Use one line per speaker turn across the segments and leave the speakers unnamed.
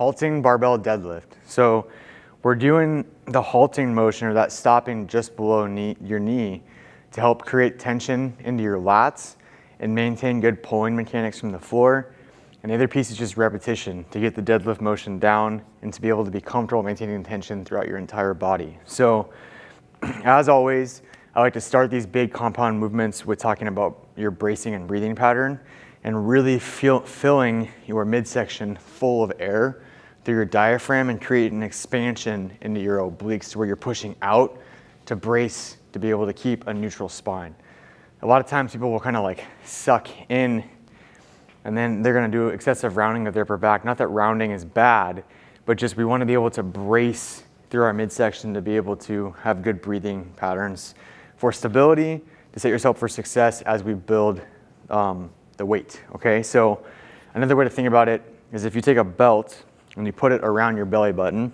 halting barbell deadlift. So we're doing the halting motion, or that stopping just below your knee, to help create tension into your lats and maintain good pulling mechanics from the floor. And the other piece is just repetition to get the deadlift motion down and to be able to be comfortable maintaining tension throughout your entire body. So as always, I like to start these big compound movements with talking about your bracing and breathing pattern, and really filling your midsection full of air through your diaphragm and create an expansion into your obliques to where you're pushing out to brace to be able to keep a neutral spine. A lot of times people will kind of like suck in, and then they're going to do excessive rounding of their upper back. Not that rounding is bad, but just we want to be able to brace through our midsection to be able to have good breathing patterns for stability, to set yourself for success as we build the weight, okay? So another way to think about it is if you take a belt and you put it around your belly button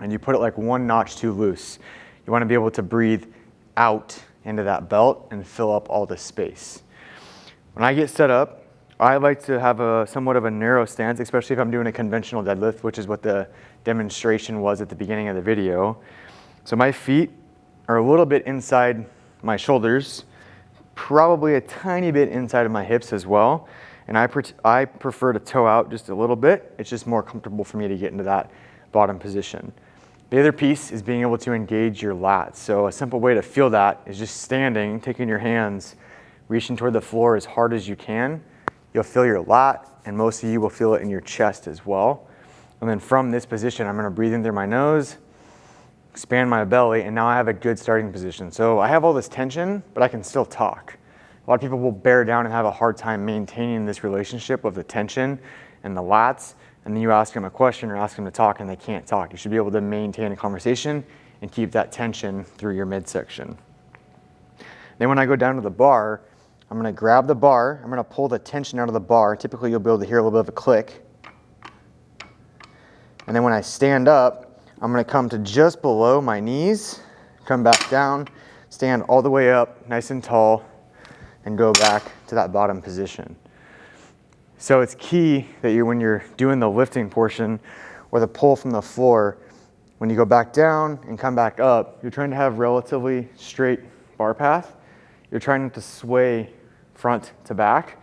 and you put it like one notch too loose, you want to be able to breathe out into that belt and fill up all the space. When I get set up, I like to have somewhat of a narrow stance, especially if I'm doing a conventional deadlift, which is what the demonstration was at the beginning of the video. So my feet are a little bit inside my shoulders, probably a tiny bit inside of my hips as well. And I prefer to toe out just a little bit. It's just more comfortable for me to get into that bottom position. The other piece is being able to engage your lats. So a simple way to feel that is just standing, taking your hands, reaching toward the floor as hard as you can. You'll feel your lat, and most of you will feel it in your chest as well. And then from this position, I'm gonna breathe in through my nose, expand my belly, and now I have a good starting position. So I have all this tension, but I can still talk. A lot of people will bear down and have a hard time maintaining this relationship of the tension and the lats, and then you ask them a question or ask them to talk and they can't talk. You should be able to maintain a conversation and keep that tension through your midsection. Then when I go down to the bar, I'm gonna grab the bar, I'm gonna pull the tension out of the bar. Typically you'll be able to hear a little bit of a click. And then when I stand up, I'm gonna come to just below my knees, come back down, stand all the way up, nice and tall, and go back to that bottom position. So it's key that when you're doing the lifting portion or the pull from the floor, when you go back down and come back up, you're trying to have relatively straight bar path. You're trying not to sway front to back,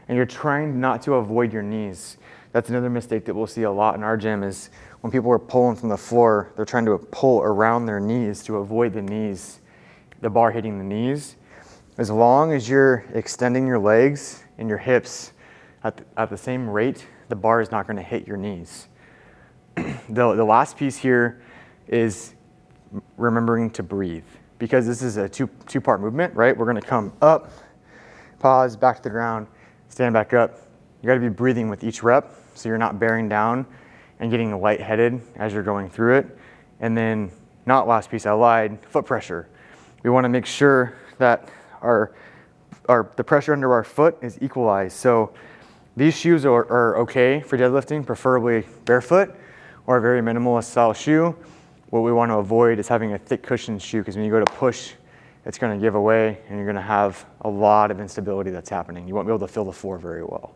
and you're trying not to avoid your knees. That's another mistake that we'll see a lot in our gym is when people are pulling from the floor, they're trying to pull around their knees to avoid the knees, the bar hitting the knees. As long as you're extending your legs and your hips at the same rate, the bar is not going to hit your knees. The last piece here is remembering to breathe, because this is a two-part movement, right? We're going to come up, pause, back to the ground, stand back up. You got to be breathing with each rep so you're not bearing down and getting lightheaded as you're going through it. And then, not last piece, I lied, foot pressure. We want to make sure that the pressure under our foot is equalized. So these shoes are okay for deadlifting, preferably barefoot or a very minimalist style shoe. What we want to avoid is having a thick cushioned shoe, because when you go to push, it's going to give away and you're going to have a lot of instability that's happening. You won't be able to feel the floor very well.